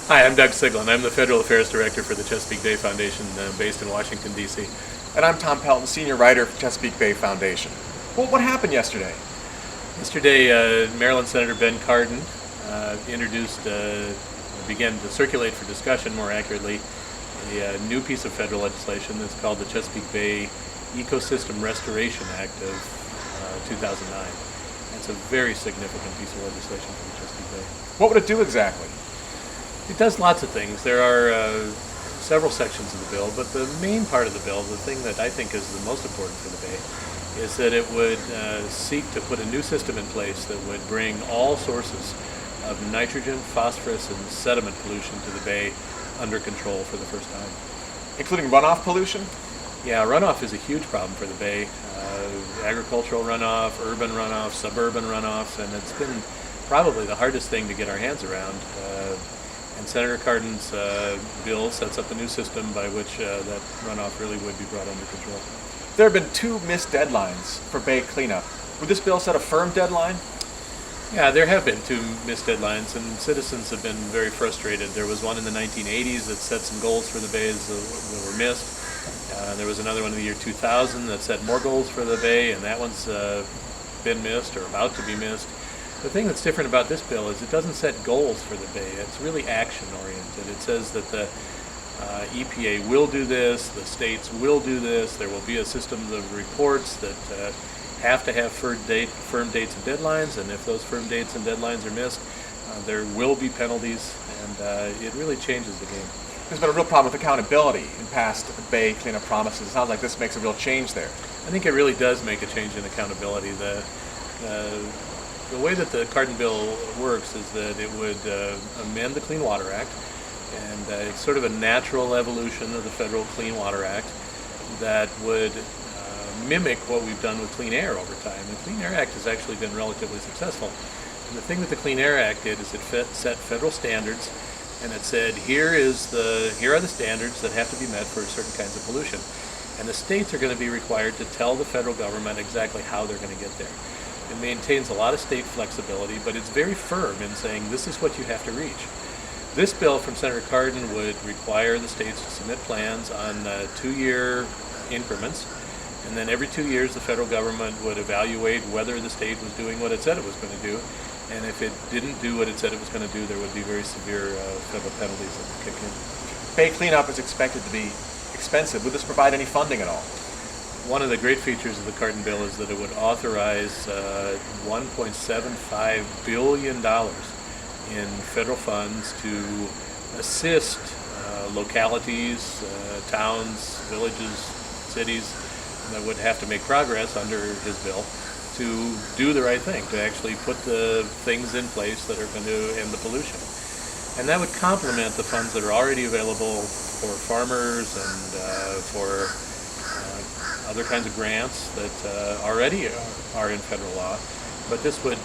Hi, I'm Doug Siglin. I'm the Federal Affairs Director for the Chesapeake Bay Foundation based in Washington, D.C. And I'm Tom Pelton, Senior Writer for Chesapeake Bay Foundation. Well, what happened yesterday? Yesterday, Maryland Senator Ben Cardin began to circulate for discussion, more accurately, a new piece of federal legislation that's called the Chesapeake Bay Ecosystem Restoration Act of 2009. It's a very significant piece of legislation for the Chesapeake Bay. What would it do exactly? It does lots of things. There are several sections of the bill, but the main part of the bill, the thing that I think is the most important for the Bay, is that it would seek to put a new system in place that would bring all sources of nitrogen, phosphorus, and sediment pollution to the Bay under control for the first time. Including runoff pollution? Yeah, runoff is a huge problem for the Bay. Agricultural runoff, urban runoff, suburban runoff, and it's been probably the hardest thing to get our hands around. And Senator Cardin's bill sets up a new system by which that runoff really would be brought under control. There have been two missed deadlines for Bay cleanup. Would this bill set a firm deadline? Yeah, there have been two missed deadlines, and citizens have been very frustrated. There was one in the 1980s that set some goals for the bays that were missed. There was another one in the year 2000 that set more goals for the Bay, and that one's been missed or about to be missed. The thing that's different about this bill is it doesn't set goals for the Bay. It's really action-oriented. It says that the EPA will do this, the states will do this, there will be a system of reports that have to have firm dates and deadlines, and if those firm dates and deadlines are missed, there will be penalties, and it really changes the game. There's been a real problem with accountability in past Bay cleanup promises. It sounds like this makes a real change there. I think it really does make a change in accountability. The way that the Cardin bill works is that it would amend the Clean Water Act, and it's sort of a natural evolution of the Federal Clean Water Act that would mimic what we've done with Clean Air over time. The Clean Air Act has actually been relatively successful. And the thing that the Clean Air Act did is it set federal standards, and it said here are the standards that have to be met for certain kinds of pollution. And the states are going to be required to tell the federal government exactly how they're going to get there. It maintains a lot of state flexibility, but it's very firm in saying this is what you have to reach. This bill from Senator Cardin would require the states to submit plans on 2-year increments, and then every 2 years the federal government would evaluate whether the state was doing what it said it was going to do, and if it didn't do what it said it was going to do, there would be very severe federal penalties that would kick in. Bay cleanup is expected to be expensive. Would this provide any funding at all? One of the great features of the Cardin bill is that it would authorize $1.75 billion in federal funds to assist localities, towns, villages, cities that would have to make progress under his bill to do the right thing, to actually put the things in place that are going to end the pollution. And that would complement the funds that are already available for farmers and for other kinds of grants that already are in federal law. But this would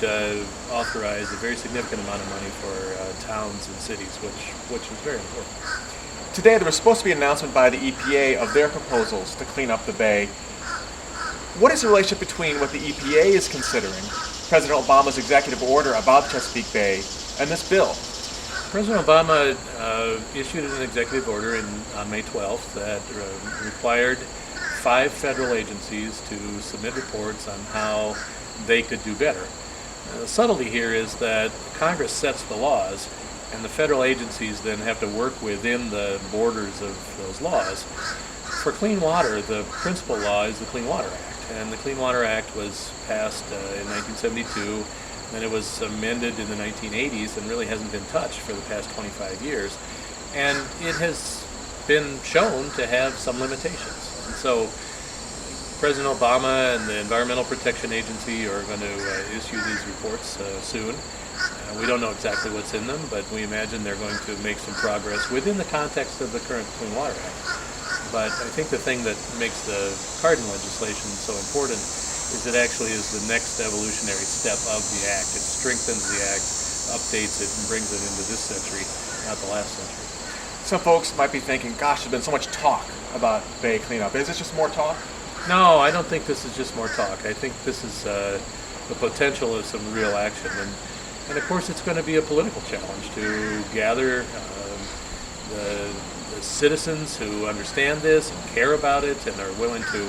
authorize a very significant amount of money for towns and cities, which is very important. Today there was supposed to be an announcement by the EPA of their proposals to clean up the Bay. What is the relationship between what the EPA is considering, President Obama's executive order about Chesapeake Bay, and this bill? President Obama issued an executive order on May 12th that required 5 federal agencies to submit reports on how they could do better. The subtlety here is that Congress sets the laws, and the federal agencies then have to work within the borders of those laws. For clean water, the principal law is the Clean Water Act, and the Clean Water Act was passed in 1972, then it was amended in the 1980s and really hasn't been touched for the past 25 years, and it has been shown to have some limitations. And so President Obama and the Environmental Protection Agency are going to issue these reports soon. We don't know exactly what's in them, but we imagine they're going to make some progress within the context of the current Clean Water Act. But I think the thing that makes the Cardin legislation so important is it actually is the next evolutionary step of the Act. It strengthens the Act, updates it, and brings it into this century, not the last century. Some folks might be thinking, gosh, there's been so much talk about Bay cleanup. Is this just more talk? No, I don't think this is just more talk. I think this is the potential of some real action. And of course, it's going to be a political challenge to gather the citizens who understand this and care about it and are willing to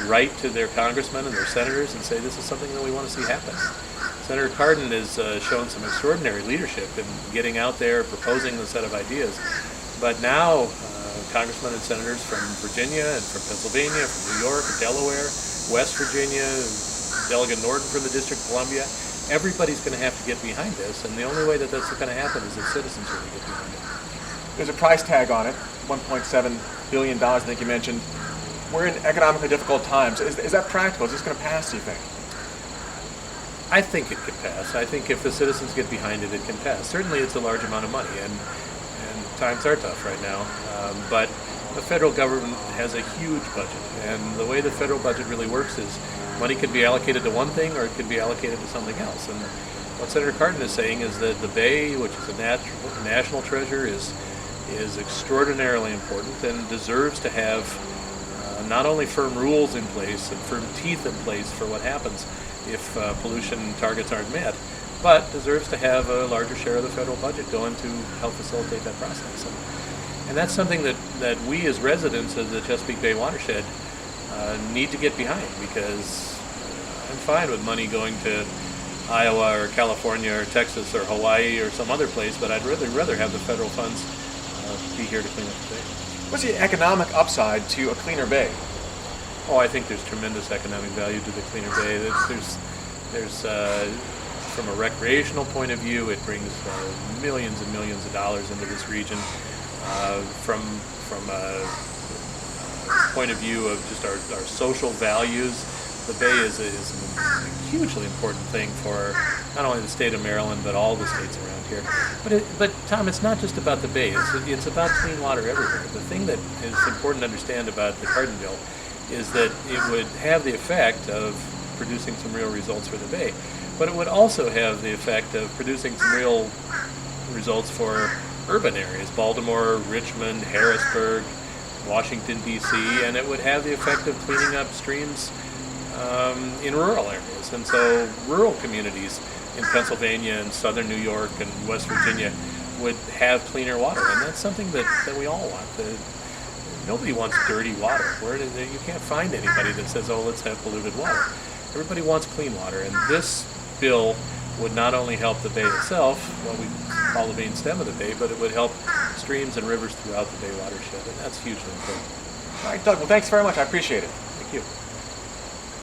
write to their congressmen and their senators and say this is something that we want to see happen. Senator Cardin has shown some extraordinary leadership in getting out there, proposing the set of ideas. But now, congressmen and senators from Virginia and from Pennsylvania, from New York, Delaware, West Virginia, Delegate Norton from the District of Columbia, everybody's going to have to get behind this, and the only way that that's going to happen is if citizens really get behind it. There's a price tag on it, $1.7 billion, I think you mentioned. We're in economically difficult times. Is that practical? Is this going to pass, do you think? I think it could pass. I think if the citizens get behind it, it can pass. Certainly it's a large amount of money, and times are tough right now. But the federal government has a huge budget, and the way the federal budget really works is money can be allocated to one thing or it can be allocated to something else. And what Senator Cardin is saying is that the Bay, which is a national treasure, is extraordinarily important and deserves to have not only firm rules in place and firm teeth in place for what happens if pollution targets aren't met, but deserves to have a larger share of the federal budget going to help facilitate that process. And that's something that we as residents of the Chesapeake Bay watershed need to get behind, because I'm fine with money going to Iowa or California or Texas or Hawaii or some other place, but I'd rather have the federal funds be here to clean up the bay. What's the economic upside to a cleaner bay? Oh, I think there's tremendous economic value to the cleaner bay. There's from a recreational point of view, it brings millions and millions of dollars into this region. From a point of view of just our social values, the bay is a hugely important thing for not only the state of Maryland but all the states around here. But Tom, it's not just about the bay. It's about clean water everywhere. The thing that is important to understand about the Cardin bill is that it would have the effect of producing some real results for the bay, but it would also have the effect of producing some real results for urban areas, Baltimore, Richmond, Harrisburg, Washington, D.C., and it would have the effect of cleaning up streams in rural areas. And so rural communities in Pennsylvania and southern New York and West Virginia would have cleaner water, and that's something that we all want. Nobody wants dirty water. You can't find anybody that says, oh, let's have polluted water. Everybody wants clean water, and this bill would not only help the bay itself, what we call the main stem of the bay, but it would help streams and rivers throughout the bay watershed, and that's hugely important. All right, Doug, well, thanks very much. I appreciate it. Thank you.